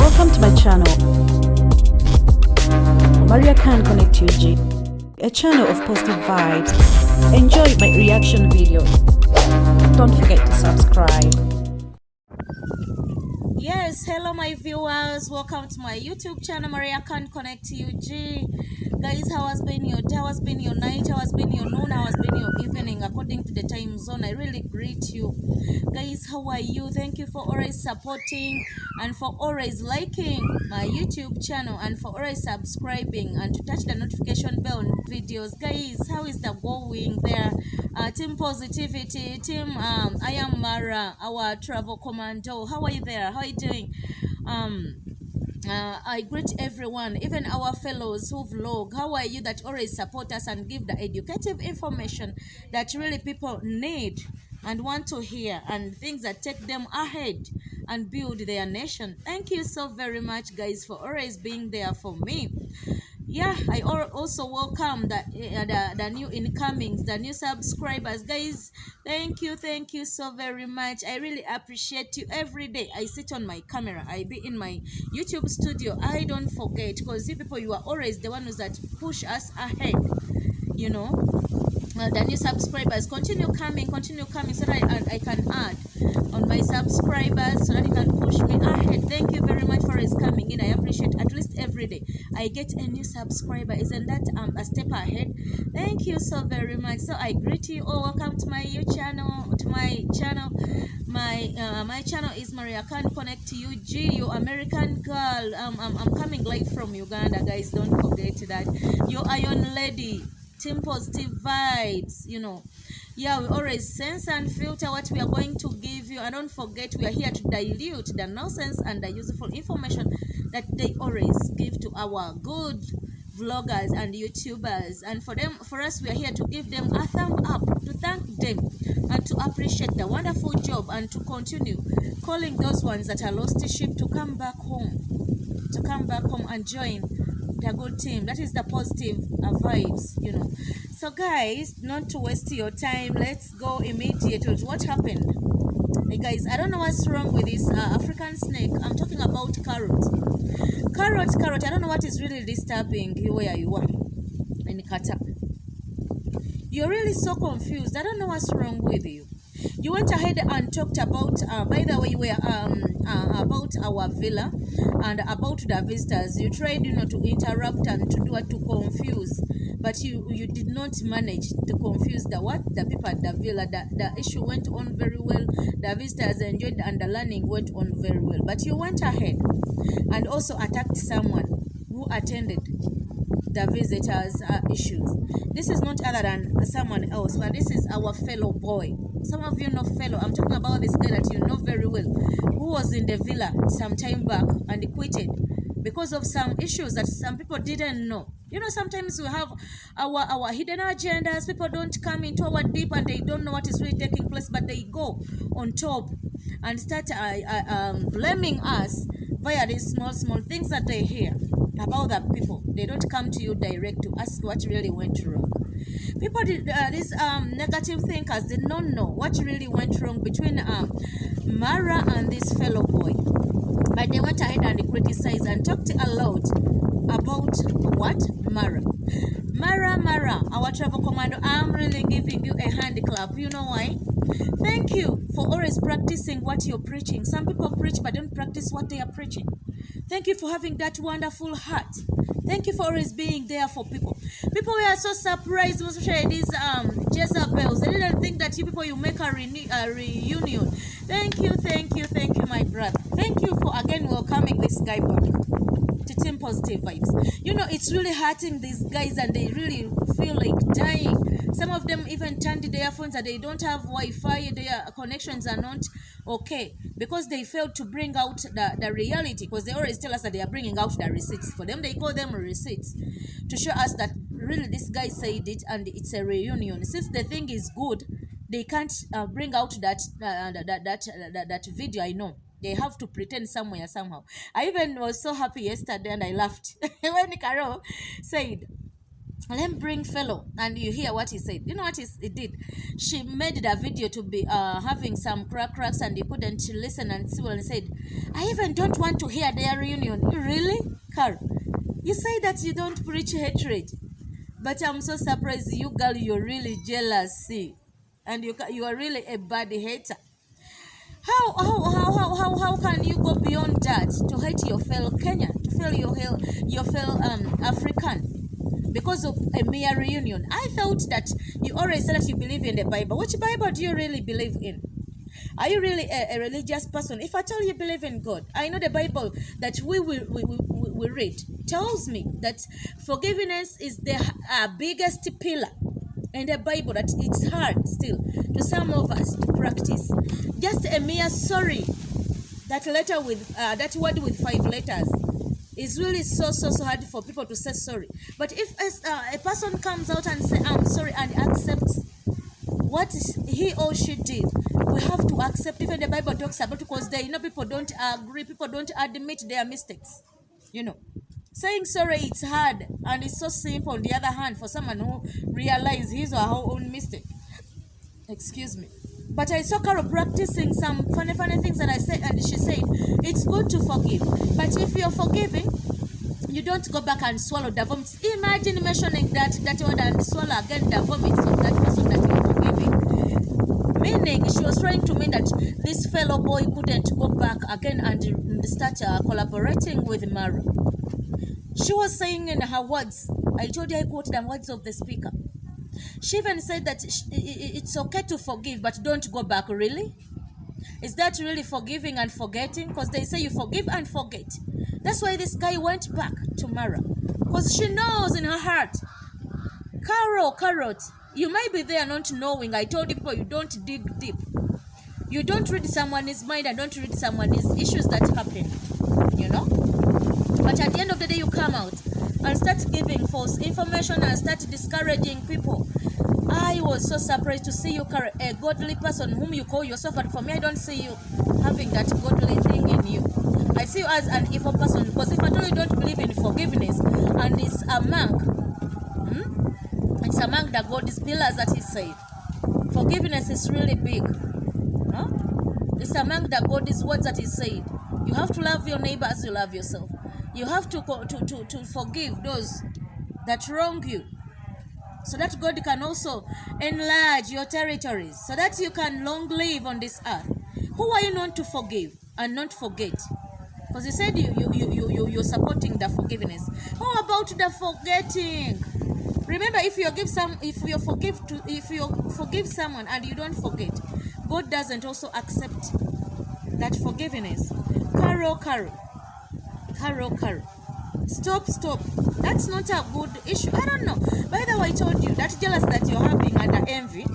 Welcome to my channel, Maria can connect you G, a channel of positive vibes. Enjoy my reaction videos. Don't forget to subscribe. Yes, hello my viewers, welcome to my YouTube channel, Maria can connect you G. Guys, how has been your day, how has been your night, how has been your noon, how has been your evening according to the time zone? I really greet you guys. How are you? Thank you for always supporting and for always liking my YouTube channel and for always subscribing and to touch the notification bell on videos. Guys, how is that going there? Team positivity, team I am Mara, our travel commando. How are you there? How are you doing? I greet everyone, even our fellows who vlog. How are you that always support us and give the educative information that really people need and want to hear, and things that take them ahead and build their nation. Thank you so very much, guys, for always being there for me. Yeah, I also welcome the new incomings, the new subscribers. Guys, thank you so very much. I really appreciate you. Every day I sit on my camera, I be in my YouTube studio, I don't forget, because you people, you are always the ones that push us ahead, you know. The new subscribers continue coming so that I can add on my subscribers so that you can push me ahead. Thank you very much for his coming in. I appreciate at least every day I get a new subscriber. Isn't that a step ahead? Thank you so very much. So I greet you all. Welcome to my channel. My channel is Maria Can Connect to you G, you American girl. I'm coming live from Uganda, guys. Don't forget that. You Iron Lady. Team positive vibes, you know. Yeah, we always sense and filter what we are going to give you, and don't forget we are here to dilute the nonsense and the useful information that they always give to our good vloggers and YouTubers. And for us, we are here to give them a thumb up, to thank them and to appreciate the wonderful job, and to continue calling those ones that are lost sheep to come back home, and join the good team. That is the positive vibes, you know. So guys, not to waste your time, let's go immediately to what happened. Hey guys, I don't know what's wrong with this African snake. I'm talking about carrot. I don't know what is really disturbing you where you are in Qatar. You're really so confused. I don't know what's wrong with you. You went ahead and talked about, by the way, you were about our villa and about the visitors. You tried, you know, to interrupt and to do what, to confuse, but you did not manage to confuse the people at the villa. The issue went on very well. The visitors enjoyed and the learning went on very well. But you went ahead and also attacked someone who attended the visitors' issues. This is not other than someone else, but this is our fellow boy. Some of you know fellow. I'm talking about this guy that you know very well, who was in the villa some time back and he quitted because of some issues that some people didn't know. You know, sometimes we have our hidden agendas. People don't come into our deep and they don't know what is really taking place, but they go on top and start blaming us via these small things that they hear about the people. They don't come to you direct to ask what really went wrong. People did these negative thinkers did not know what really went wrong between Mara and this fellow boy, but they went ahead and criticized and talked a lot about what? Mara, our travel commando. I'm really giving you a hand clap. You know why? Thank you for always practicing what you're preaching. Some people preach but don't practice what they are preaching. Thank you for having that wonderful heart. Thank you for always being there for people. People were so surprised, especially these Jezebels. They didn't think that you people, you make a reunion. Thank you, my brother. Thank you for again welcoming this guy back to Team Positive Vibes. You know, it's really hurting these guys and they really feel like dying. Some of them even turned their phones and they don't have Wi-Fi. Their connections are not okay because they failed to bring out the reality, because they always tell us that they are bringing out the receipts. For them, they call them receipts to show us that really this guy said it and it's a reunion. Since the thing is good, they can't bring out that video. I know they have to pretend somewhere somehow. I even was so happy yesterday and I laughed when Carol said Let me bring Fellow, and you hear what he said. You know what he did? She made the video to be having some cracks, and you couldn't listen and see what he said. I even don't want to hear their reunion. You really, Carl? You say that you don't preach hatred, but I'm so surprised you, girl. You're really jealous, see, and you are really a bad hater. How can you go beyond that to hate your fellow Kenyan, to fellow your fellow African? Because of a mere reunion. I thought that you always said that you believe in the Bible. Which Bible do you really believe in? Are you really a religious person? If I tell you believe in God, I know the Bible that we read tells me that forgiveness is the biggest pillar in the Bible, that it's hard still to some of us to practice. Just a mere sorry, that letter with that word with 5 letters, it's really so hard for people to say sorry. But if a person comes out and say I'm sorry and accepts what he or she did, we have to accept. Even the Bible talks about, because people don't agree, people don't admit their mistakes. Saying sorry, it's hard, and it's so simple. On the other hand, for someone who realizes his or her own mistake, excuse me. But I saw Carol practicing some funny things that I said, and she said it's good to forgive. But if you're forgiving, you don't go back and swallow the vomit. Imagine mentioning that word and swallow again the vomit of that person that you're forgiving. Meaning, she was trying to mean that this fellow boy couldn't go back again and start collaborating with Marwa. She was saying in her words, I told you I quoted the words of the speaker. She even said that it's okay to forgive, but don't go back. Really? Is that really forgiving and forgetting? Because they say you forgive and forget. That's why this guy went back to Mara. Because she knows in her heart. Carrot, you might be there not knowing. I told you people, you don't dig deep. You don't read someone's mind and don't read someone's issues that happen. But at the end of the day, you come out and start giving false information and start discouraging people. I was so surprised to see you, a godly person whom you call yourself, but for me, I don't see you having that godly thing in you. I see you as an evil person, because if at all you don't believe in forgiveness, and it's among the God's pillars that he said. Forgiveness is really big. It's among the God's words that he said. You have to love your neighbor as you love yourself. You have to forgive those that wrong you, so that God can also enlarge your territories, so that you can long live on this earth. Who are you not to forgive and not forget? Because you said you're supporting the forgiveness. How about the forgetting? Remember, if you forgive someone and you don't forget, God doesn't also accept that forgiveness. Carol. Stop. That's not a good issue. I don't know. By the way, I told you that jealous that you're having and the envy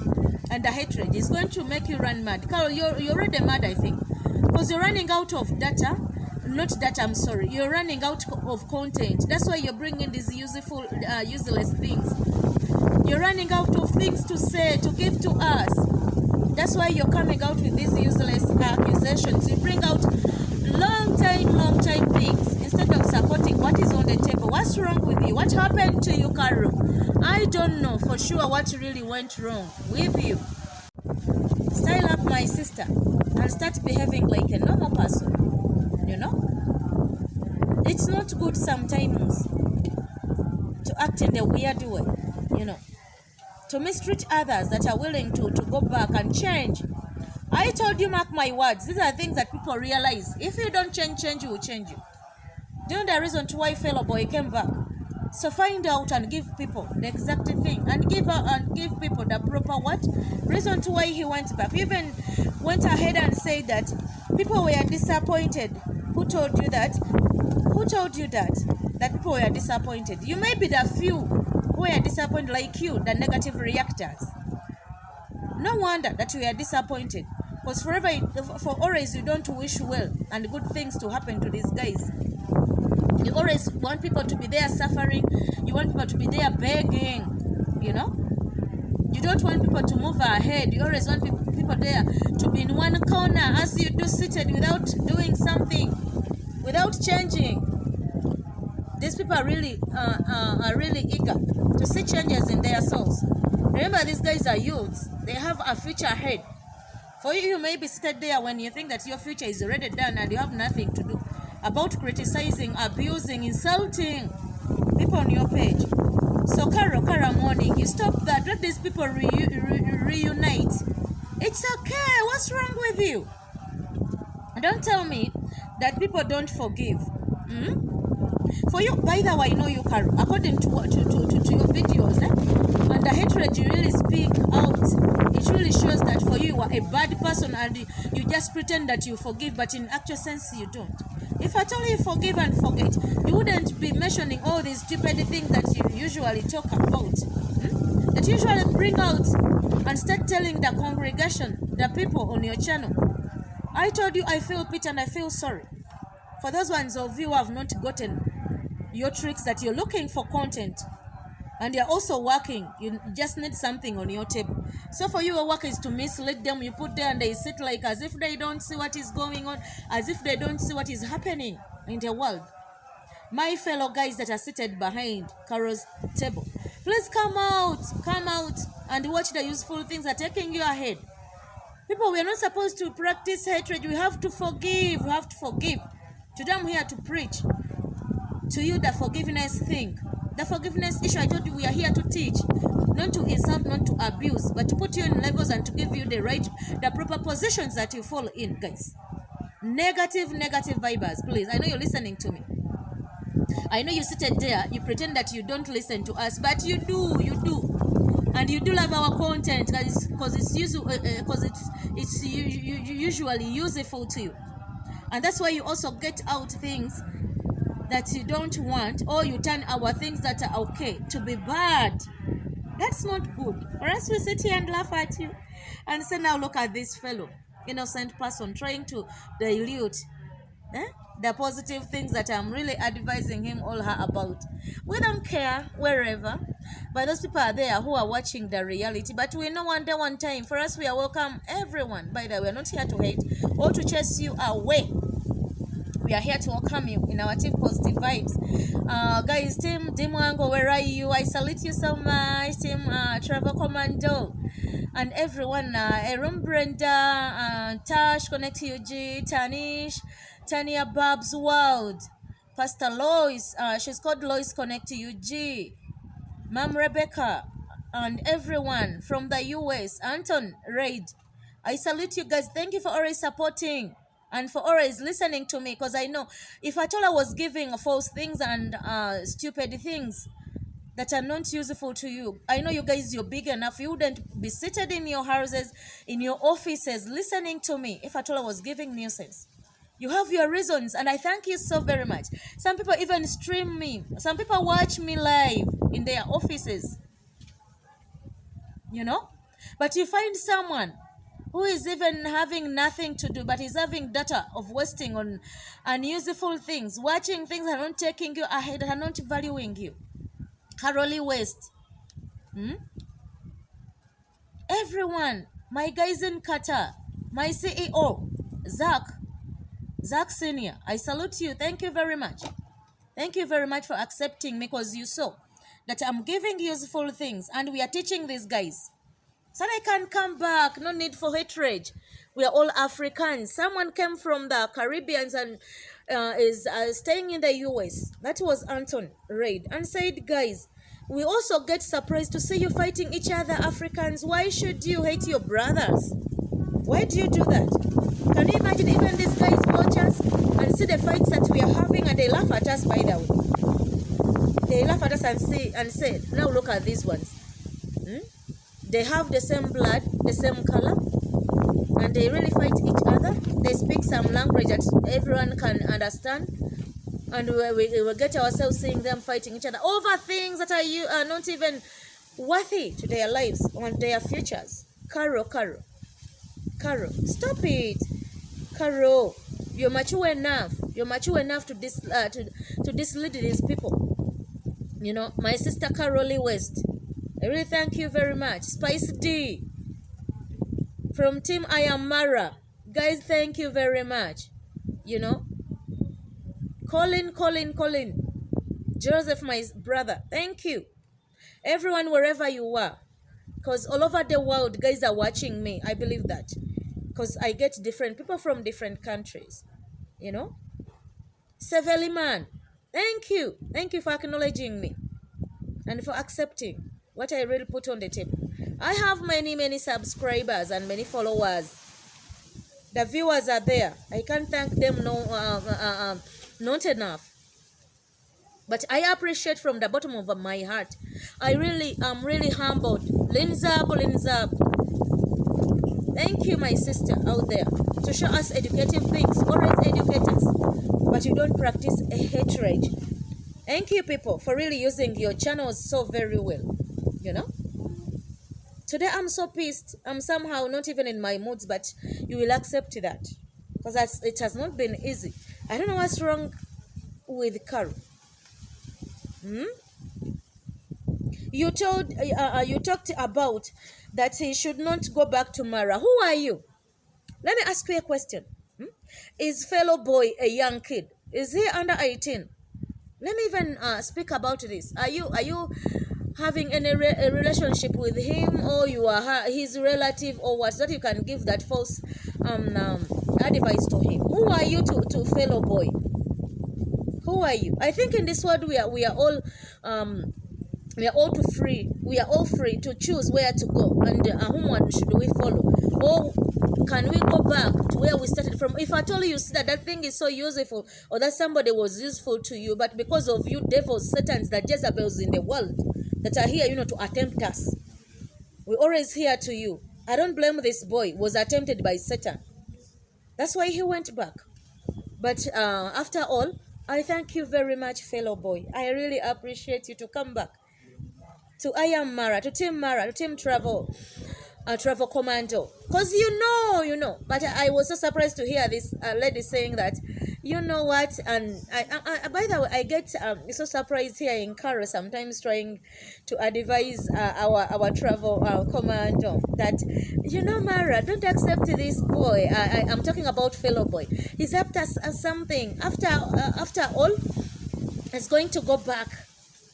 and the hatred is going to make you run mad. Carol, you're already mad, I think. Because you're running out of data. Not data, I'm sorry. You're running out of content. That's why you're bringing these useless things. You're running out of things to say, to give to us. That's why you're coming out with these useless accusations. You bring out long time things instead of supporting what is on the table. What's wrong with you? What happened to you, Carol? I don't know for sure what really went wrong with you. Style up, my sister, and start behaving like a normal person. It's not good sometimes to act in the weird way, to mistreat others that are willing to go back and change. I told you, mark my words, these are things that people realize. If you don't change will change you. Do you know the reason why fellow boy came back? So find out and give people the exact thing, and give people the proper reason to why he went back. He even went ahead and said that people were disappointed. Who told you that? That people were disappointed? You may be the few who were disappointed, like you, the negative reactors. No wonder that you are disappointed, because for always you don't wish well and good things to happen to these guys. You always want people to be there suffering. You want people to be there begging, You don't want people to move ahead. You always want people there to be in one corner as you do, seated without doing something, without changing. These people are really eager to see changes in their souls. Remember, these guys are youths. They have a future ahead. For you, you may be seated there when you think that your future is already done and you have nothing to do about criticizing, abusing, insulting people on your page. So, Kara morning, you stop that. Let these people reunite. It's okay. What's wrong with you? Don't tell me that people don't forgive. For you, by the way, I know you, Kara, according to your videos, and the hatred you really speak out, it really shows that for you are a bad person and you just pretend that you forgive, but in actual sense you don't. If at all you forgive and forget, you wouldn't be mentioning all these stupid things that you usually talk about, that you usually bring out and start telling the congregation, the people on your channel. I told you I feel pity and I feel sorry for those ones of you who have not gotten your tricks, that you're looking for content and you're also working. You just need something on your table. So for you, your work is to mislead them. You put there and they sit like as if they don't see what is going on, as if they don't see what is happening in the world. My fellow guys that are seated behind Carol's table, please come out and watch the useful things that are taking you ahead. People, we are not supposed to practice hatred. We have to forgive. We have to forgive. Today I'm here to preach to you the forgiveness thing. The forgiveness issue, I told you we are here to teach. Not to insult, not to abuse, but to put you in levels and to give you the proper positions that you fall in, guys. Negative vibers, please. I know you're listening to me. I know you seated there, you pretend that you don't listen to us, but you do. And you do love our content because it's usually useful to you. And that's why you also get out things that you don't want, or you turn our things that are okay to be bad. That's not good. For us, we sit here and laugh at you and say, now look at this fellow, innocent person trying to dilute the positive things that I'm really advising him or her about. We don't care wherever, but those people are there who are watching the reality. But we know one day, one time, for us, we are welcome everyone. By the way, we're not here to hate or to chase you away. We are here to welcome you in our team Positive Vibes. Guys, team Wango, where are you? I salute you so much. Team Travel Commando and everyone. Brenda, Tash, Connect to UG, Tanish, Tania Babs World, Pastor Lois, she's called Lois Connect to UG, Mom Rebecca, and everyone from the US, Anton Raid. I salute you guys. Thank you for always supporting and for always listening to me, because I know if at all I was giving false things and stupid things that are not useful to you, I know you guys, you're big enough, you wouldn't be seated in your houses, in your offices, listening to me if at all I was giving nuisance. You have your reasons, and I thank you so very much. Some people even stream me. Some people watch me live in their offices. You know? But you find someone who is even having nothing to do, but is having data of wasting on unuseful things, watching things that are not taking you ahead, that are not valuing you. Caroli West. Everyone. My guys in Qatar. My CEO. Zach Senior, I salute you. Thank you very much. Thank you very much for accepting me, because you saw that I'm giving useful things and we are teaching these guys so they can come back. No need for hatred. We are all Africans. Someone came from the Caribbeans and is staying in the US. That was Anton Raid, and said, guys, we also get surprised to see you fighting each other, Africans. Why should you hate your brothers? Why do you do that? Can you imagine even these guys watch us and see the fights that we are having, and they laugh at us, by the way. They laugh at us and say, now look at these ones. They have the same blood, the same color, and they really fight each other. They speak some language that everyone can understand, and we will get ourselves seeing them fighting each other over things that are not even worthy to their lives or their futures. Caro, stop it. Caro, you're mature enough. You're mature enough to mislead these people. You know, my sister Caroli West, I really thank you very much. Spice D from Team I Am Mara, guys, thank you very much. You know, Colin, Joseph, my brother, thank you. Everyone, wherever you are, because all over the world, guys are watching me. I believe that, because I get different people from different countries, you know. Seveli man, thank you. Thank you for acknowledging me and for accepting what I really put on the table. I have many subscribers and many followers. The viewers are there. I can't thank them not enough. But I appreciate from the bottom of my heart. I really am really humbled. Linzab. Thank you, my sister out there, to show us educative things. Always educate us. But you don't practice a hatred. Thank you, people, for really using your channels so very well. You know? Today I'm so pissed. I'm somehow not even in my moods, but you will accept that. Because it has not been easy. I don't know what's wrong with Carol. You talked about that he should not go back to Mara. Who are you? Let me ask you a question. Is Fellow boy a young kid? Is he under 18? Let me even speak about this. Are you having any relationship with him, or you are his relative, or what, that you can give that false advice to him? Who are you to Fellow boy? Who are you? I think in this world we are all free. We are all free to choose where to go and whom one should we follow, or can we go back to where we started from? If I told you see that thing is so useful, or that somebody was useful to you, but because of you devils, satans, the Jezebels in the world that are here, to attempt us, we always hear to you. I don't blame this boy. Was attempted by Satan. That's why he went back. But after all, I thank you very much, Fellow boy. I really appreciate you to come back to I Am Mara, to Team Travel Commando. Because you know. But I was so surprised to hear this lady saying that, you know what, and I by the way, I get so surprised here in Cairo sometimes trying to advise our travel commando that, Mara, don't accept this boy. I'm talking about Fellow boy. He's after something. After all, he's going to go back.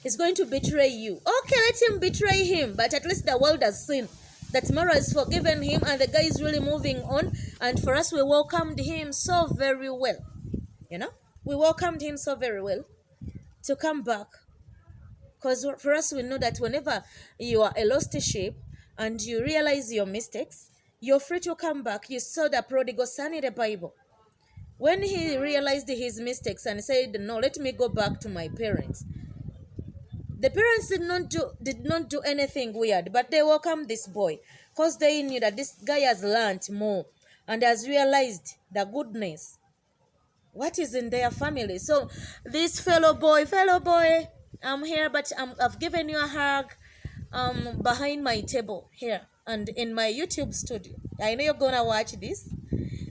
He's going to betray you. Okay, let him betray him, but at least the world has seen that Mara has forgiven him and the guy is really moving on. And for us, we welcomed him so very well. We welcomed him so very well to come back. Because for us, we know that whenever you are a lost sheep and you realize your mistakes, you're free to come back. You saw the prodigal son in the Bible. When he realized his mistakes and said, no, let me go back to my parents. The parents did not do anything weird, but they welcomed this boy because they knew that this guy has learned more and has realized the goodness, what is in their family. So this fellow boy, I'm here, but I've given you a hug behind my table here and in my YouTube studio. I know you're gonna watch this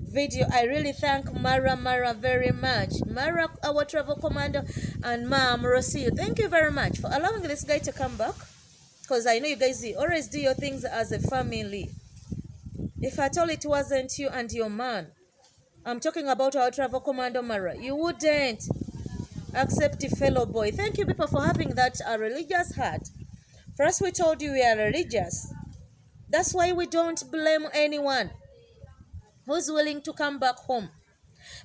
video. I really thank Mara very much. Mara, our travel commander, and Mom Rosie, thank you very much for allowing this guy to come back, because I know you guys always do your things as a family. If at all it wasn't you and your man, I'm talking about our travel commander Mara, you wouldn't accept a Fellow boy. Thank you, people, for having that religious heart. For us, we told you we are religious. That's why we don't blame anyone who's willing to come back home.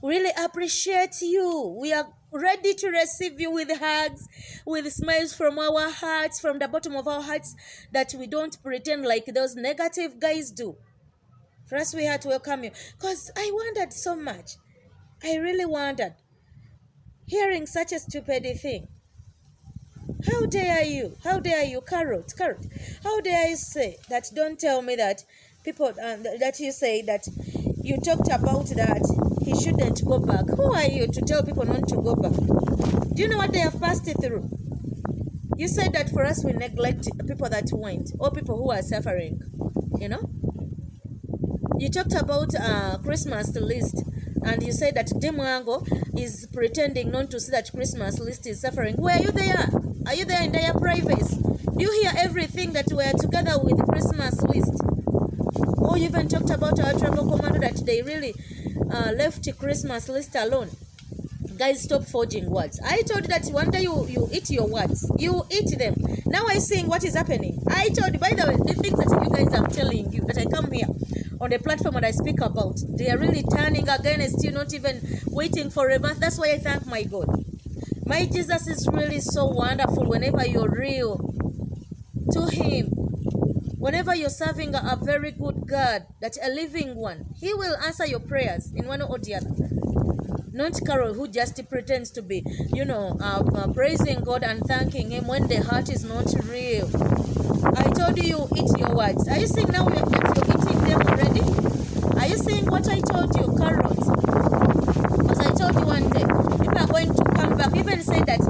Really appreciate you. We are ready to receive you with hugs, with smiles from our hearts, from the bottom of our hearts, that we don't pretend like those negative guys do. For us, we had to welcome you. Because I wondered so much. I really wondered. Hearing such a stupid thing. How dare you? How dare you? Carrot. How dare you say that? Don't tell me that people, that you say that you talked about that he shouldn't go back. Who are you to tell people not to go back? Do you know what they have passed through? You said that for us we neglect people that went, or people who are suffering. You talked about Christmas list, and you said that Demwango is pretending not to see that Christmas list is suffering. Were you there? Are you there in their privacy? Do you hear everything that we are together with Christmas list? Or you even talked about our travel commando that they really left Christmas list alone. Guys, stop forging words. I told you that one day you eat your words. You eat them. Now I seeing what is happening. I told you, by the way, the things that you guys are telling you, that I come here on the platform and I speak about, they are really turning against you, not even waiting for a month. That's why I thank my God. My Jesus is really so wonderful whenever you're real to him. Whenever you're serving a very good God, that a living one, he will answer your prayers in one or the other. Not Carol, who just pretends to be, praising God and thanking him when the heart is not real. I told you, eat your words. Are you seeing now that you're eating them already? Are you seeing what I told you, Carol? Because I told you one day, people are going to come back. Even say that,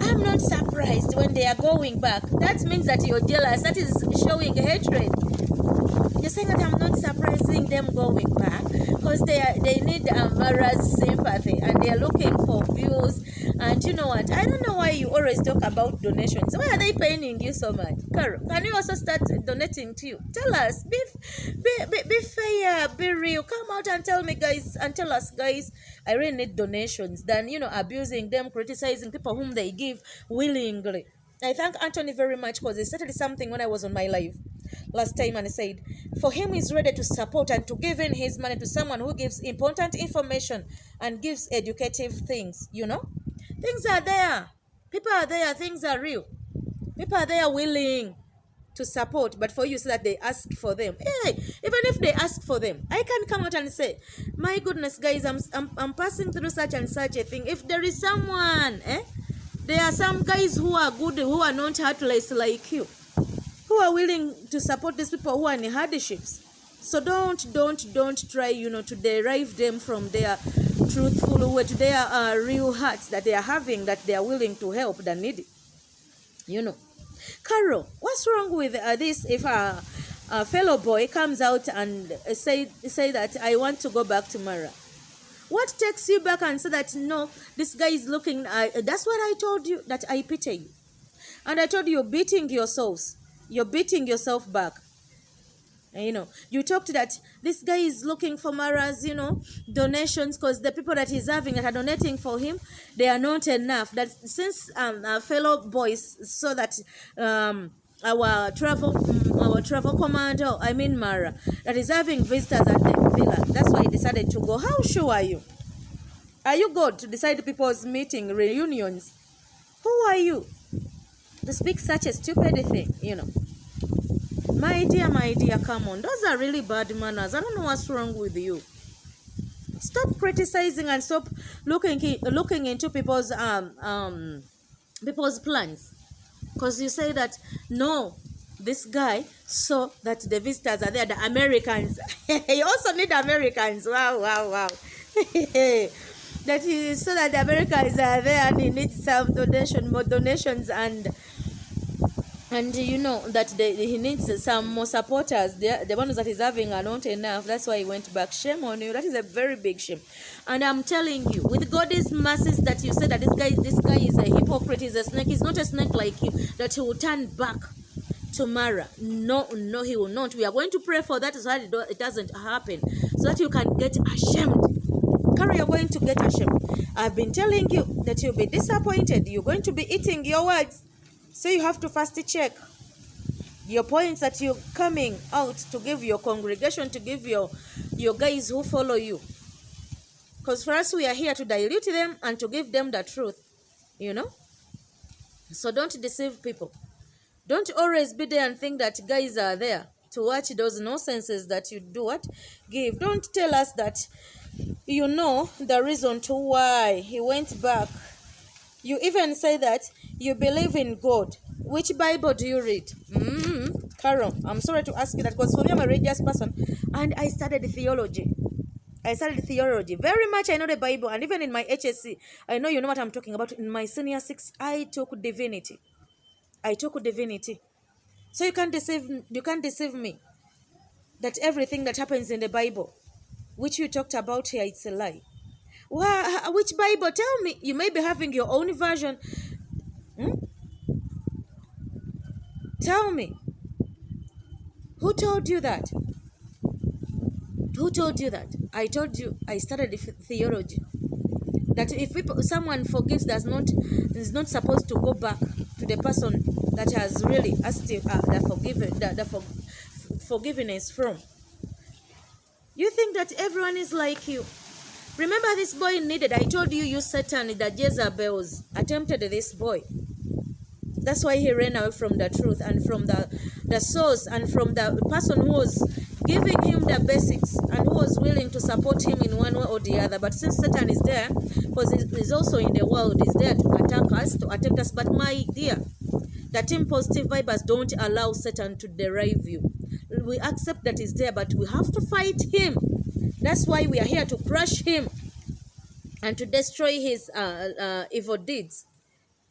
I'm not surprised when they are going back. That means that you're jealous. That is showing hatred. You're saying that I'm not surprising them going back because they need Mara's sympathy and they're looking for views. And you know what? I don't know why you always talk about donations. Why are they paying you so much? Carol, can you also start donating to you? Tell us. Be fair. Be real. Come out and tell me, guys, and tell us, guys, I really need donations than, abusing them, criticizing people whom they give willingly. I thank Anthony very much because he started something when I was on my live last time and he said, for him he's ready to support and to give in his money to someone who gives important information and gives educative things, Things are there. People are there. Things are real. People are there willing to support, but for you so that they ask for them. Hey, even if they ask for them, I can come out and say, my goodness, guys, I'm passing through such and such a thing. If there is someone, there are some guys who are good, who are not heartless like you, who are willing to support these people who are in hardships. So don't try, to derive them from their truthful way, to their real hearts that they are having, that they are willing to help the needy. Carol, what's wrong with this if a fellow boy comes out and say that I want to go back to Mara? What takes you back and say that, no, this guy is looking, that's what I told you, that I pity you. And I told you, you're beating yourselves. You're beating yourself back. And, you talked that this guy is looking for Mara's, donations because the people that he's having that are donating for him, they are not enough. That since our fellow boys saw that our travel commander, Mara, that is having visitors at the villa, that's why he decided to go. How sure are you? Are you good to decide people's meeting, reunions? Who are you to speak such a stupid thing, My dear, come on. Those are really bad manners. I don't know what's wrong with you. Stop criticizing and stop looking into people's plans. Because you say that, no, this guy saw that the visitors are there, the Americans. You also need Americans. Wow. That he saw that the Americans are there and he needs some more donations and that he needs some more supporters. The ones that he's having are not enough. That's why he went back. Shame on you. That is a very big shame. And I'm telling you, with God's mercies, that you said that this guy is a hypocrite, he's a snake. He's not a snake like you, that he will turn back to Mara. No, he will not. We are going to pray for that so that it doesn't happen, so that you can get ashamed. Carol, you're going to get ashamed. I've been telling you that you'll be disappointed. You're going to be eating your words. So you have to first check your points that you're coming out to give your congregation, to give your guys who follow you. Because for us, we are here to dilute them and to give them the truth, So don't deceive people. Don't always be there and think that guys are there to watch those nonsenses that you do give. Don't tell us that the reason to why he went back. You even say that you believe in God. Which Bible do you read? Carol, I'm sorry to ask you that because for me, I'm a religious person and I studied theology. Very much I know the Bible, and even in my HSC, I know what I'm talking about. In my senior 6, I took divinity. So you can't deceive me that everything that happens in the Bible, which you talked about here, it's a lie. Which Bible? Tell me. You may be having your own version. Tell me. Who told you that? I told you I studied theology. That if someone forgives, is not supposed to go back to the person that has really asked the forgiveness from. You think that everyone is like you. Remember, this boy needed, I told you Satan, that Jezebels attempted this boy. That's why he ran away from the truth and from the source and from the person who was giving him the basics and who was willing to support him in one way or the other. But since Satan is there, because he's also in the world, is there to attack us, to attempt us. But my dear, the team positive vibers don't allow Satan to derive you. We accept that he's there, but we have to fight him. That's why we are here to crush him and to destroy his evil deeds.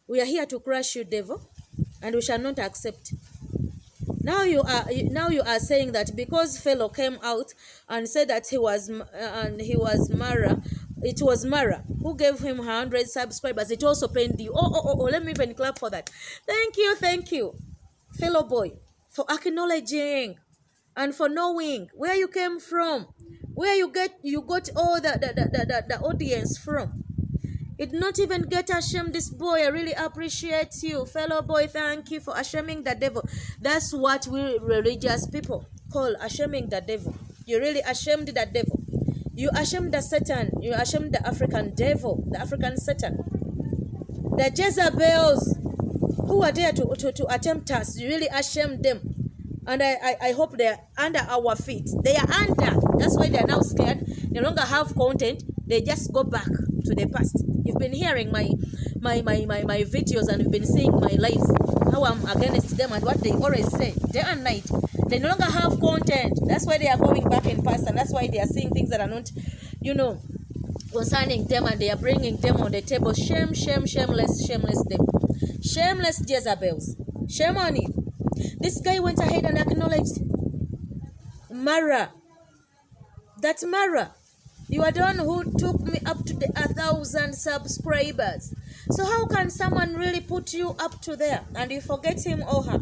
We are here to crush you, devil, and we shall not accept. Now you are saying that because Felo came out and said that he was Mara, it was Mara who gave him 100 subscribers. It also pained you. Oh, let me even clap for that. Thank you, Felo boy, for acknowledging and for knowing where you came from, where you got all the audience from. It not even get ashamed. This boy, I really appreciate you, Felo boy. Thank you for ashaming the devil. That's what we religious people call ashaming the devil. You really ashamed the devil. You ashamed the Satan. You ashamed the African devil, the African Satan. The Jezebels who are there to attempt us. You really ashamed them. And I hope they are under our feet. They are under. That's why they are now scared. They no longer have content. They just go back to the past. You've been hearing my videos and you've been seeing my lives, how I'm against them and what they always say day and night. They no longer have content. That's why they are going back in past, and that's why they are seeing things that are not, concerning them, and they are bringing them on the table. Shame, shameless them. Shameless Jezebels. Shame on you. This guy went ahead and acknowledged Mara. That's Mara. You are the one who took me up to the 1,000 subscribers. So how can someone really put you up to there and you forget him or her?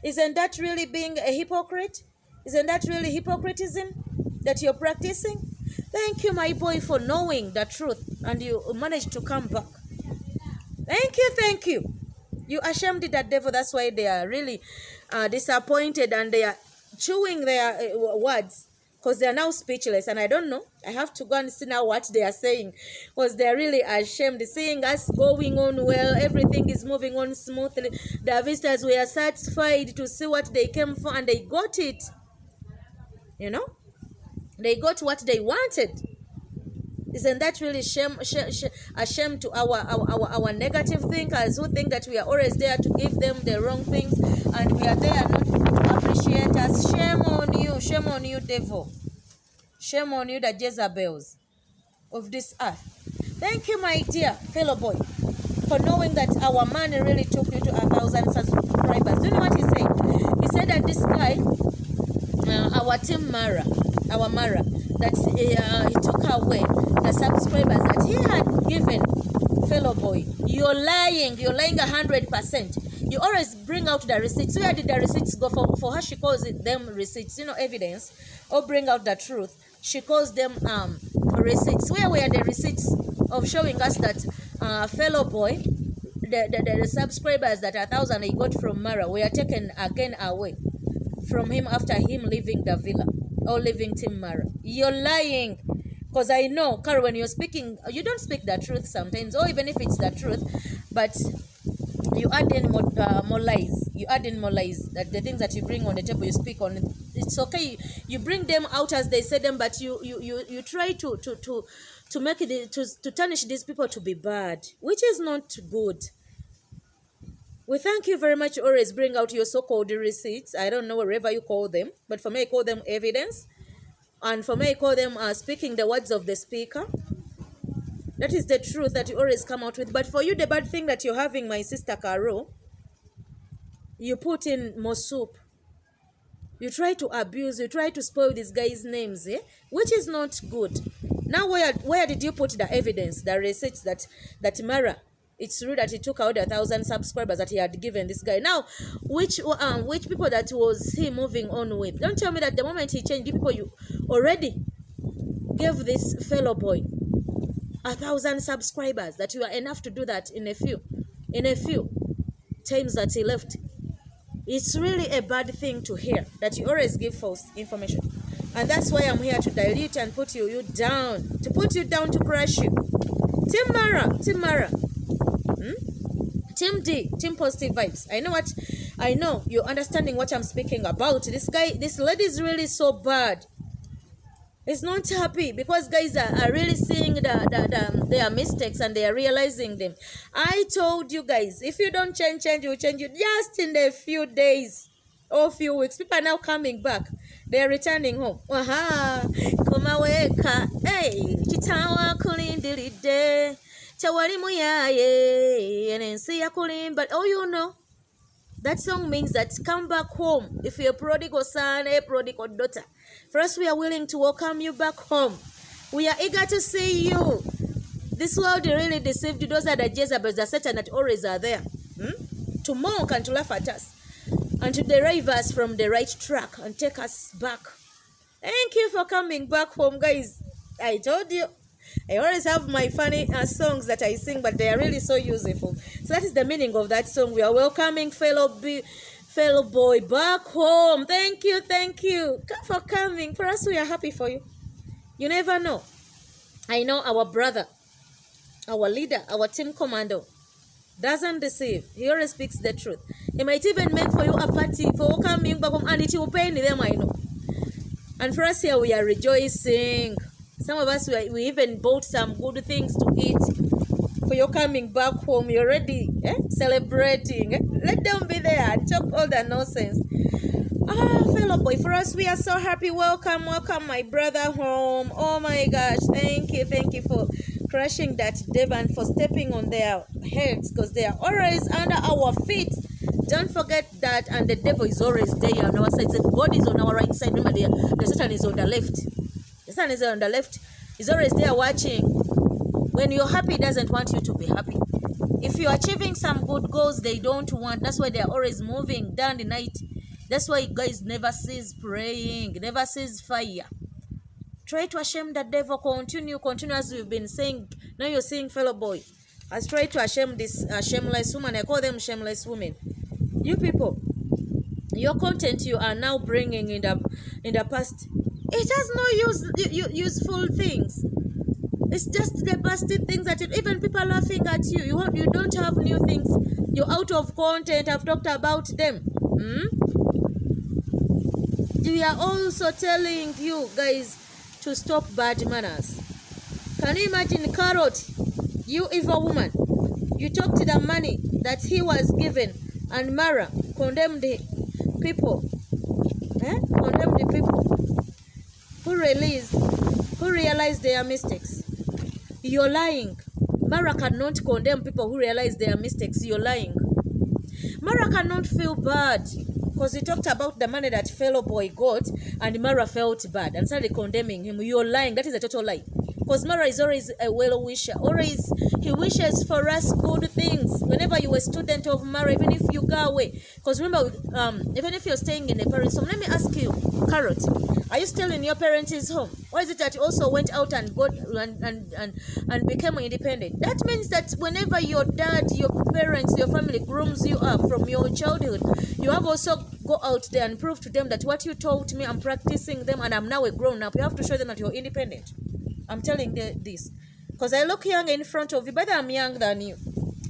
Isn't that really being a hypocrite? Isn't that really hypocritism that you're practicing? Thank you, my boy, for knowing the truth and you managed to come back. Thank you. You ashamed the devil. That's why they are really disappointed and they are chewing their words. Because they are now speechless, and I don't know. I have to go and see now what they are saying. Because they are really ashamed. Seeing us going on well, everything is moving on smoothly. The visitors were satisfied to see what they came for, and they got it. They got what they wanted. Isn't that really a shame to our negative thinkers who think that we are always there to give them the wrong things, and we are there not to appreciate us? Shame on you, devil. Shame on you, the Jezebels of this earth. Thank you, my dear fellow boy, for knowing that our man really took you to 1,000 subscribers. Do you know what he said? He said that this guy, our team Mara, that he took away the subscribers that he had given. Fellow boy, you're lying 100%. You always bring out the receipts. Where did the receipts go? For her, she calls them receipts, evidence, or bring out the truth. She calls them receipts. Where were the receipts of showing us that fellow boy, the subscribers that 1,000 he got from Mara were taken again away from him after him leaving the villa or leaving Team Mara? You're lying. Because I know, Carol, when you're speaking, you don't speak the truth sometimes, or even if it's the truth, but you add in more lies. You add in more lies. That the things that you bring on the table, you speak on it. It's okay. You bring them out as they say them, but you try to make it to tarnish these people to be bad, which is not good. We thank you very much. Always bring out your so-called receipts. I don't know wherever you call them, but for me, I call them evidence. And for me, I call them speaking the words of the speaker. That is the truth that you always come out with. But for you, the bad thing that you're having, my sister Carol, you put in more soup. You try to abuse, you try to spoil these guys' names, which is not good. Now, where did you put the evidence, the receipts that Mara, it's true that he took out 1,000 subscribers that he had given this guy? Now, which people that was he moving on with? Don't tell me that the moment he changed, the people you already gave this fellow boy 1,000 subscribers, that you are enough to do that in a few times that he left. It's really a bad thing to hear, that you always give false information. And that's why I'm here to dilute and put you down, to crush you. Team Mara, Team D, Team Positive Vibes. I know you're understanding what I'm speaking about. This lady is really so bad. It's not happy because guys are really seeing their mistakes and they are realizing them. I told you guys, if you don't change, you change. You just in a few days or few weeks. People are now coming back. They are returning home. Aha, kumaweka, hey, chitawa kulindilide, chawali muyaye, enensi ya kulimba. Oh, you know. That song means that come back home. If you're a prodigal son, a prodigal daughter. First, we are willing to welcome you back home. We are eager to see you. This world really deceived you. Those are the Jezebels, the Satan that always are there. To mock and to laugh at us. And to derive us from the right track and take us back. Thank you for coming back home, guys. I told you. I always have my funny songs that I sing, but they are really so useful. So that is the meaning of that song. We are welcoming fellow boy back home. Thank you for coming. For us, we are happy for you. You never know. I know our brother, our leader, our team commando doesn't deceive. He always speaks the truth. He might even make for you a party for coming back home, and it will pain them, I know. And for us here, we are rejoicing. Some of us, we even bought some good things to eat for your coming back home. You're already celebrating. Let them be there and talk all the nonsense. Fellow boy, for us, we are so happy. Welcome, my brother home. Oh my gosh, thank you for crushing that devil and for stepping on their heads, because they are always under our feet. Don't forget that, and the devil is always there on our side. If God is on our right side, remember the Satan is on the left. The sun is on the left. He's always there watching. When you're happy, he doesn't want you to be happy. If you're achieving some good goals, they don't want. That's why they're always moving down the night. That's why guys never cease praying, never cease fire. Try to shame the devil. Continue as we've been saying. Now you're saying, fellow boy, as try to shame this shameless woman. I call them shameless women. You people, your content you are now bringing in the past, it has no useful things. It's just the busted things that even people are laughing at you. You don't have new things. You're out of content. I've talked about them. We are also telling you guys to stop bad manners. Can you imagine Carrot, you evil woman? You took to the money that he was given, and Mara condemned the people. Condemned the people who realized their mistakes. You're lying. Mara cannot condemn people who realize their mistakes. You're lying. Mara cannot feel bad because he talked about the money that fellow boy got, and Mara felt bad and started condemning him. You're lying. That is a total lie. Because Mara is always a well-wisher. Always, he wishes for us good things. Whenever you're a student of Mara, even if you go away. Because remember, even if you're staying in a parent's home, let me ask you, Carrot, are you still in your parents' home? Or is it that you also went out and got and became independent? That means that whenever your dad, your parents, your family grooms you up from your childhood, you have also go out there and prove to them that what you taught me, I'm practicing them, and I'm now a grown-up. You have to show them that you're independent. I'm telling them this. Because I look young in front of you, but I'm younger than you.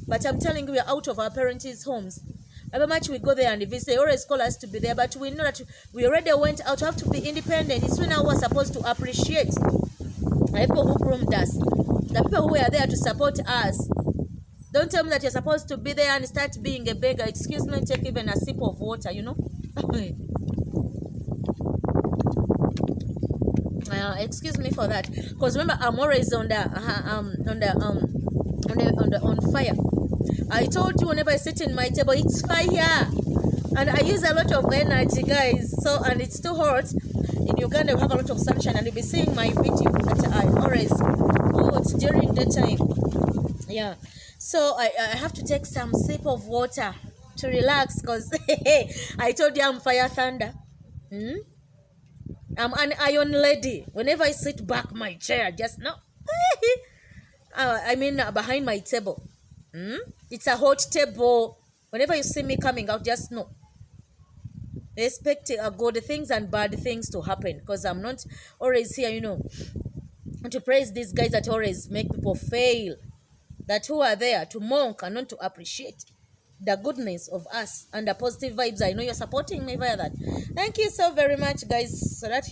But I'm telling you, we are out of our parents' homes. However much we go there and visit, they always call us to be there, but we know that we already went out. We have to be independent. It's when we're supposed to appreciate the people who groomed us, the people who are there to support us. Don't tell me that you're supposed to be there and start being a beggar. Excuse me, take even a sip of water, you know. Excuse me for that, because remember I'm always on fire. I told you whenever I sit in my table, it's fire, and I use a lot of energy, guys. So, and it's too hot. In Uganda, we have a lot of sunshine, and you'll be seeing my video that I always put during the time. Yeah, so I have to take some sip of water to relax, because I told you I'm fire thunder. I'm an iron lady. Whenever I sit back my chair, just now, behind my table. It's a hot table. Whenever you see me coming out, just know, expect good things and bad things to happen, because I'm not always here, to praise these guys that always make people fail, that who are there to mock and not to appreciate the goodness of us and the positive vibes. I know you're supporting me via that. Thank you so very much, guys, so that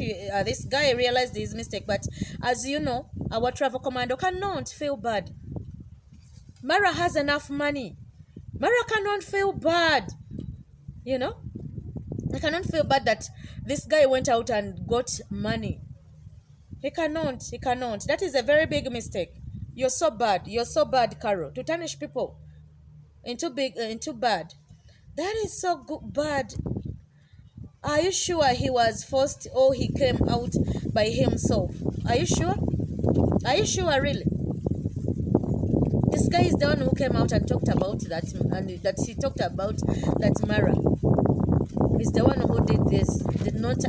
this guy realized his mistake. But as you know, our travel commando cannot feel bad. Mara has enough money. Mara cannot feel bad. I cannot feel bad that this guy went out and got money. He cannot. That is a very big mistake. You're so bad, Carol, to tarnish people into bad. That is so bad. Are you sure he was forced or he came out by himself? Are you sure? Really? This guy is the one who came out and talked about that, and that he talked about that Mara. He's the one who did this. Did not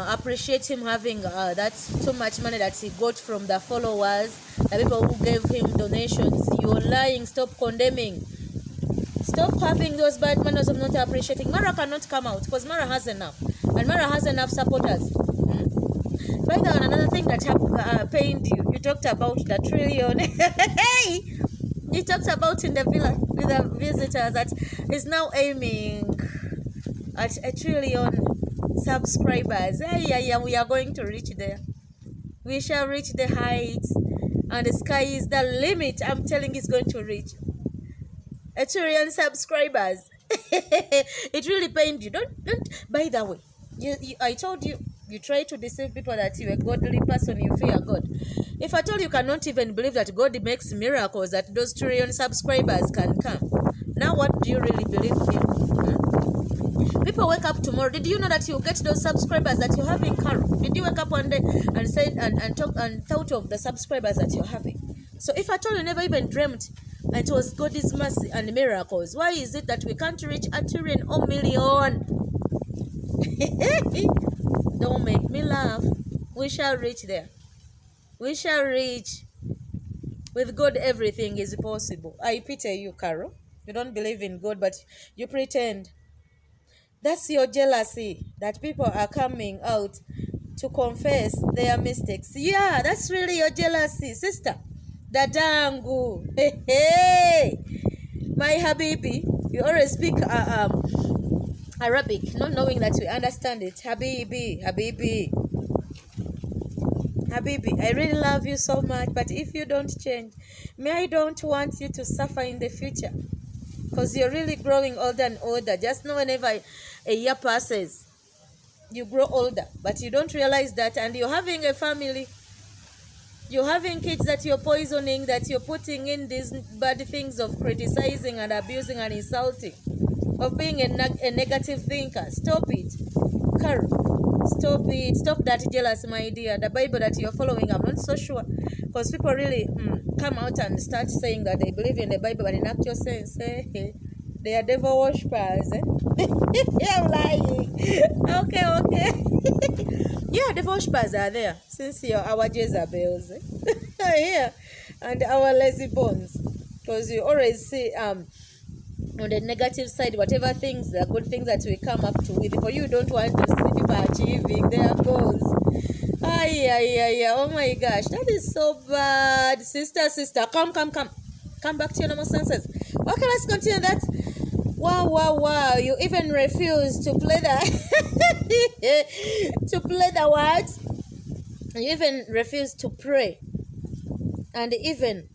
appreciate him having that too much money that he got from the followers, the people who gave him donations. You're lying. Stop condemning. Stop having those bad manners of not appreciating. Mara cannot come out because Mara has enough, and Mara has enough supporters. By the way, another thing that pained you, you talked about the trillion. Hey, you talked about in the villa with the visitors that is now aiming at 1 trillion subscribers. Yeah, we are going to reach there. We shall reach the heights, and the sky is the limit. I'm telling you, it's going to reach 1 trillion subscribers. It really pained you. Don't. By the way, I told you. You try to deceive people that you're a godly person, you fear God. If at all you cannot even believe that God makes miracles, that those 1 trillion subscribers can come, now what do you really believe in? People wake up tomorrow. Did you know that you get those subscribers that you're having, Carol? Did you wake up one day and said and talk and thought of the subscribers that you're having? So if at all you never even dreamt it was God's mercy and miracles, why is it that we can't reach 1 trillion or million? Don't make me laugh. We shall reach there. We shall reach. With God, everything is possible. I pity you, Carol. You don't believe in God, but you pretend. That's your jealousy, that people are coming out to confess their mistakes. Yeah, that's really your jealousy, sister. Dadangu. Hey. My Habibi, you always speak Arabic, not knowing that we understand it. Habibi, I really love you so much, but if you don't change, I don't want you to suffer in the future, because you're really growing older and older. Just know whenever a year passes, you grow older, but you don't realize that, and you're having a family. You're having kids that you're poisoning, that you're putting in these bad things of criticizing and abusing and insulting, of being a negative thinker. Stop it, Carol. Stop it. Stop that jealous, my dear. The Bible that you're following, I'm not so sure, because people really come out and start saying that they believe in the Bible, but in actual sense, they are devil worshippers. I'm lying. Okay. Yeah, devil worshippers are there, since you're our Jezebels. Yeah, and our lazy bones, because you always see on the negative side, whatever things, the good things that we come up to with. For you don't want to see people achieving their goals. Yeah. Oh my gosh, that is so bad. Sister, come back to your normal senses. Okay, let's continue that. Wow, you even refuse to play the what? You even refuse to pray, and even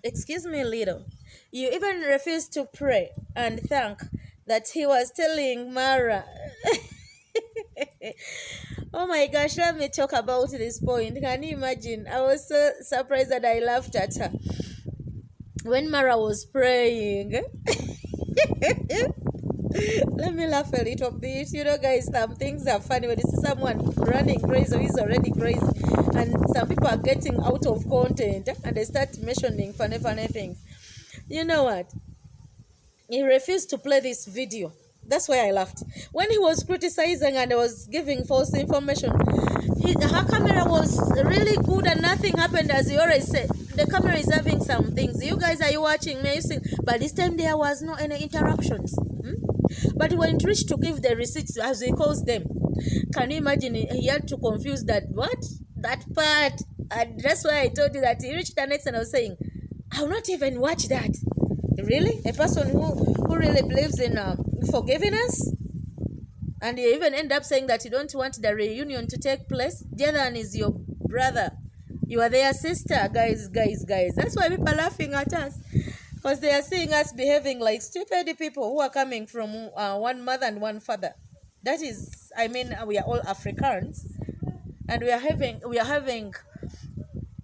excuse me, little. You even refused to pray and thank that he was telling Mara. Oh my gosh, let me talk about this point. Can you imagine? I was so surprised that I laughed at her when Mara was praying. Let me laugh a little bit. Guys, some things are funny when you see someone running crazy or is already crazy, and some people are getting out of content and they start mentioning funny things. You know what? He refused to play this video That's why I laughed. When he was criticizing and was giving false information, her camera was really good and nothing happened, as he always said. The camera is having some things. You guys, are you watching me? You see, but this time there was no any interruptions. But when he reached to give the receipts, as he calls them, can you imagine? He had to confuse that what that part, and that's why I told you that he reached the next and I was saying, I will not even watch that. Really, a person who really believes in forgiveness, and you even end up saying that you don't want the reunion to take place. The other one is your brother. You are their sister, guys. That's why people are laughing at us. Because they are seeing us behaving like stupid people who are coming from one mother and one father. That is, I mean, we are all Africans. And we are having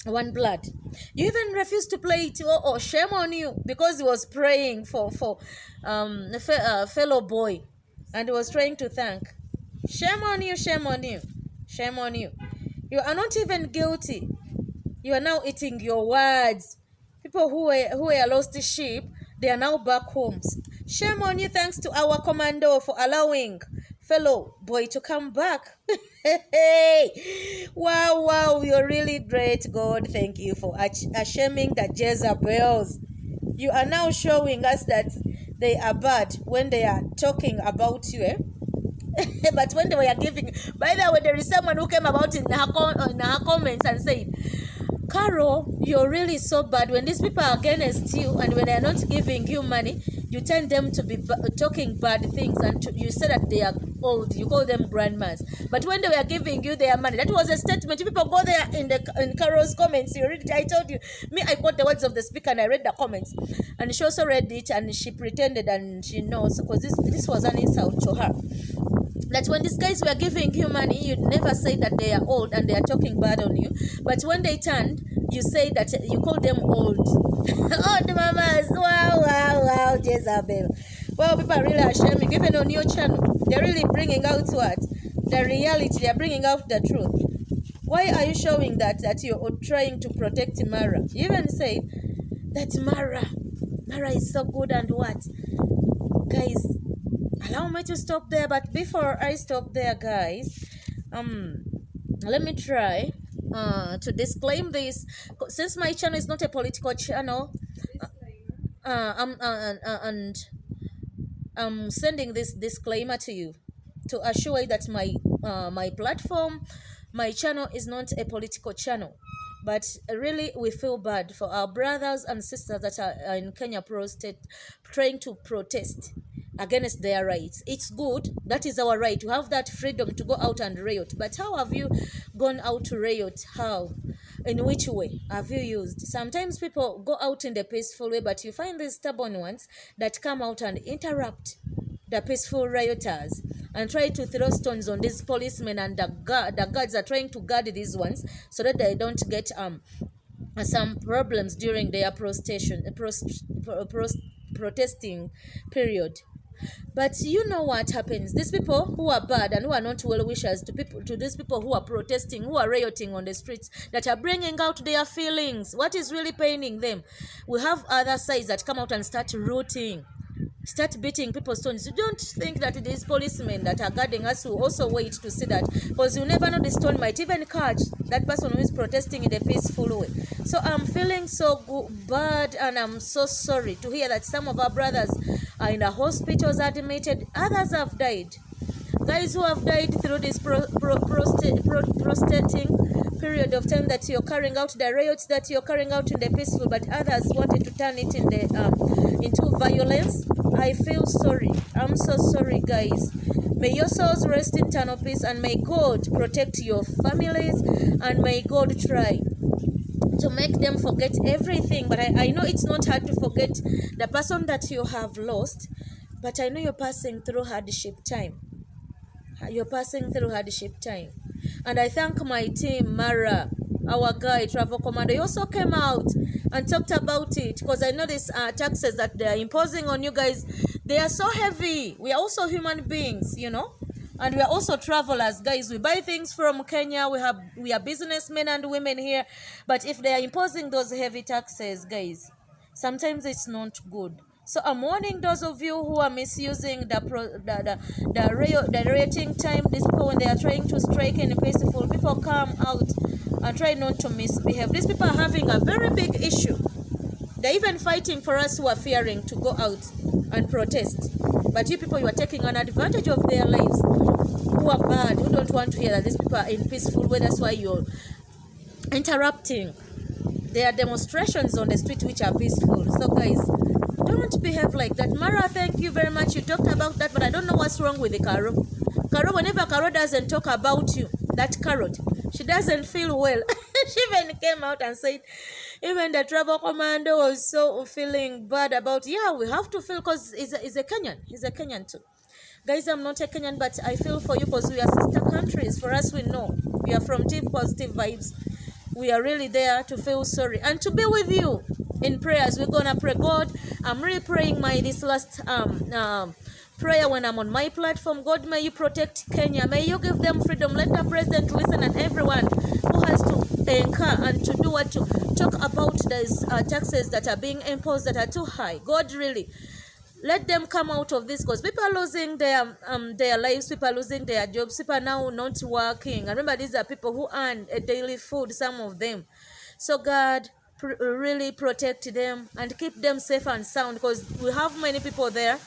one blood. You even refuse to play it. Oh, shame on you. Because he was praying for a fellow boy. And he was trying to thank. Shame on you, shame on you, shame on you. You are not even guilty. You are now eating your words. People who were lost sheep, they are now back homes. Shame on you, thanks to our commando for allowing fellow boy to come back. Hey, wow, you're really great, God. Thank you for shaming the Jezebels. You are now showing us that they are bad when they are talking about you, eh? But when they were giving, by the way, there is someone who came about in her comments and said, Carol, you're really so bad. When these people are against you and when they are not giving you money, you tend them to be talking bad things, and you say that they are old. You call them grandmas. But when they were giving you their money, that was a statement. People go there in Carol's comments. You read it. I told you. Me, I got the words of the speaker and I read the comments. And she also read it and she pretended and she knows, because this was an insult to her. That when these guys were giving you money, you'd never say that they are old and they are talking bad on you. But when they turned, you say that you call them old. Old mamas. Wow, Jezebel. Well, people are really ashamed. Even on your channel, they're really bringing out what? The reality. They're bringing out the truth. Why are you showing that you're trying to protect Mara? You even say that Mara is so good and what? Guys, allow me to stop there, but before I stop there, guys, let me try to disclaim this. Since my channel is not a political channel, and I'm sending this disclaimer to you to assure you that my platform, my channel is not a political channel. But really, we feel bad for our brothers and sisters that are in Kenya trying to protest against their rights. It's good. That is our right to have that freedom to go out and riot. But how have you gone out to riot? How? In which way have you used? Sometimes people go out in the peaceful way, but you find these stubborn ones that come out and interrupt the peaceful rioters and try to throw stones on these policemen, and the guards are trying to guard these ones so that they don't get some problems during their protesting period. But you know what happens? These people who are bad and who are not well wishers to these people who are protesting, who are rioting on the streets, that are bringing out their feelings, what is really paining them. We have other sides that come out and start rooting, start beating people's stones. You don't think that these policemen that are guarding us will also wait to see that, because you never know, the stone might even catch that person who is protesting in a peaceful way. So I'm feeling so bad, and I'm so sorry to hear that some of our brothers are in the hospitals admitted. Others have died. Guys who have died through this protesting period of time that you're carrying out, the riots that you're carrying out in the peaceful, but others wanted to turn it into violence. I feel sorry. I'm so sorry, guys. May your souls rest in eternal peace, and may God protect your families, and may God try to make them forget everything. But I know it's not hard to forget the person that you have lost, but I know you're passing through hardship time. You're passing through hardship time. And I thank my team, Mara, our guy, Travel Commander. He also came out and talked about it, because I know these taxes that they're imposing on you guys, they are so heavy. We are also human beings, you know, and we are also travelers, guys. We buy things from Kenya. We are businessmen and women here. But if they are imposing those heavy taxes, guys, sometimes it's not good. So I'm warning those of you who are misusing the rating time. These people, when they are trying to strike any peaceful, people come out and try not to misbehave. These people are having a very big issue. They're even fighting for us who are fearing to go out and protest. But you people, you are taking an advantage of their lives, who are bad, who don't want to hear that these people are in peaceful way. That's why you're interrupting their demonstrations on the street, which are peaceful. So guys, don't behave like that. Mara, thank you very much. You talked about that, but I don't know what's wrong with the Carol. Carol, whenever Carol doesn't talk about you, that carrot, she doesn't feel well. She even came out and said, even the travel commander was so feeling bad about, yeah, we have to feel, because he's a Kenyan. He's a Kenyan too. Guys, I'm not a Kenyan, but I feel for you because we are sister countries. For us, we know we are from Team Positive Vibes. We are really there to feel sorry and to be with you in prayers. We're gonna pray. God, I'm really praying this last prayer when I'm on my platform. God, may you protect Kenya. May you give them freedom. Let the president listen, and everyone who has to anchor and to do what to talk about these taxes that are being imposed that are too high. God, really, let them come out of this, because people are losing their lives, people are losing their jobs, people are now not working. And remember, these are people who earn a daily food, some of them. So God, really protect them and keep them safe and sound, because we have many people there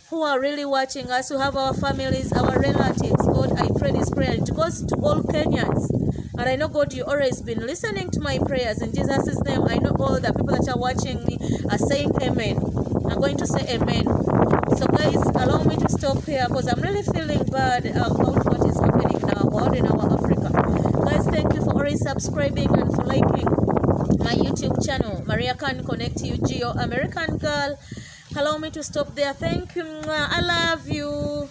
who are really watching us, who have our families, our relatives. God, I pray this prayer. It goes to all Kenyans. And I know, God, you always been listening to my prayers. In Jesus' name, I know all the people that are watching me are saying amen. I'm going to say amen. So guys, allow me to stop here, because I'm really feeling bad about what is happening in our world, in our Africa. Guys, thank you for always subscribing and for liking my YouTube channel. Maria can connect you, Geo American Girl. Allow me to stop there. Thank you. I love you.